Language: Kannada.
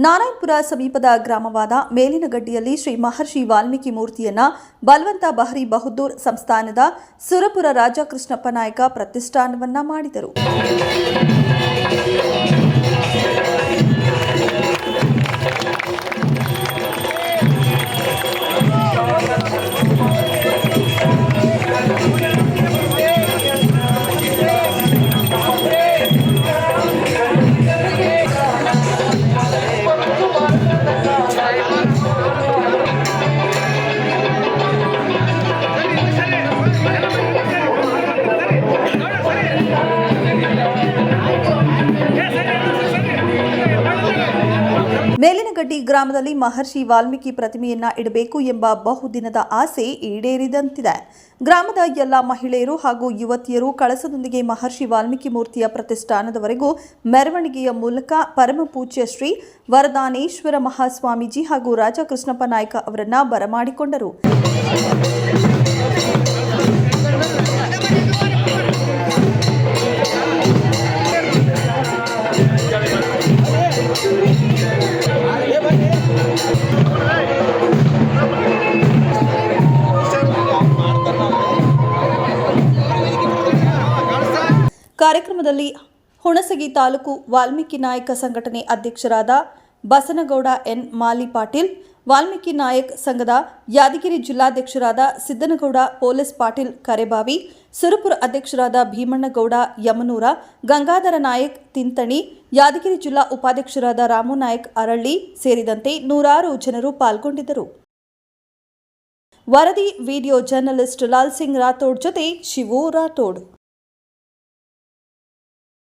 ನಾರಾಯಣಪುರ ಸಮೀಪದ ಗ್ರಾಮವಾದ ಮೇಲಿನಗಡ್ಡಿಯಲ್ಲಿ ಶ್ರೀ ಮಹರ್ಷಿ ವಾಲ್ಮೀಕಿ ಮೂರ್ತಿಯನ್ನ ಬಲವಂತ ಬಹರಿ ಬಹದ್ದೂರ್ ಸಂಸ್ಥಾನದ ಸುರಪುರ ರಾಜ ಕೃಷ್ಣಪ್ಪ ನಾಯಕ ಪ್ರತಿಷ್ಠಾನವನ್ನ ಮಾಡಿದರು. ಮೇಲಿನಗಡ್ಡಿ ಗ್ರಾಮದಲ್ಲಿ ಮಹರ್ಷಿ ವಾಲ್ಮೀಕಿ ಪ್ರತಿಮೆಯನ್ನ ಇಡಬೇಕು ಎಂಬ ಬಹುದಿನದ ಆಸೆ ಈಡೇರಿದಂತಿದೆ. ಗ್ರಾಮದ ಎಲ್ಲ ಮಹಿಳೆಯರು ಹಾಗೂ ಯುವತಿಯರು ಕಳಸದೊಂದಿಗೆ ಮಹರ್ಷಿ ವಾಲ್ಮೀಕಿ ಮೂರ್ತಿಯ ಪ್ರತಿಷ್ಠಾನದವರೆಗೂ ಮೆರವಣಿಗೆಯ ಮೂಲಕ ಪರಮಪೂಜ್ಯ ಶ್ರೀ ವರದಾನೇಶ್ವರ ಮಹಾಸ್ವಾಮೀಜಿ ಹಾಗೂ ರಾಜ ಕೃಷ್ಣಪ್ಪ ನಾಯಕ ಅವರನ್ನ ಬರಮಾಡಿಕೊಂಡರು. ಕಾರ್ಯಕ್ರಮದಲ್ಲಿ ಹುಣಸಗಿ ತಾಲೂಕು ವಾಲ್ಮೀಕಿ ನಾಯಕ ಸಂಘಟನೆ ಅಧ್ಯಕ್ಷರಾದ ಬಸನಗೌಡ ಎನ್ ಮಾಲಿ ಪಾಟೀಲ್, ವಾಲ್ಮೀಕಿ ನಾಯಕ್ ಸಂಘದ ಯಾದಗಿರಿ ಜಿಲ್ಲಾಧ್ಯಕ್ಷರಾದ ಸಿದ್ದನಗೌಡ ಪೊಲೀಸ್ ಪಾಟೀಲ್ ಕರೆಬಾವಿ, ಸುರಪುರ ಅಧ್ಯಕ್ಷರಾದ ಭೀಮಣ್ಣಗೌಡ ಯಮನೂರ, ಗಂಗಾಧರ ನಾಯಕ್ ತಿಂತಣಿ, ಯಾದಗಿರಿ ಜಿಲ್ಲಾ ಉಪಾಧ್ಯಕ್ಷರಾದ ರಾಮು ನಾಯಕ್ ಅರಳ್ಳಿ ಸೇರಿದಂತೆ ನೂರಾರು ಜನರು ಪಾಲ್ಗೊಂಡಿದ್ದರು. ವರದಿ ವಿಡಿಯೋ ಜರ್ನಲಿಸ್ಟ್ ಲಾಲ್ ಸಿಂಗ್ ರಾಥೋಡ್ ಜೊತೆ ಶಿವು ರಾಥೋಡ್.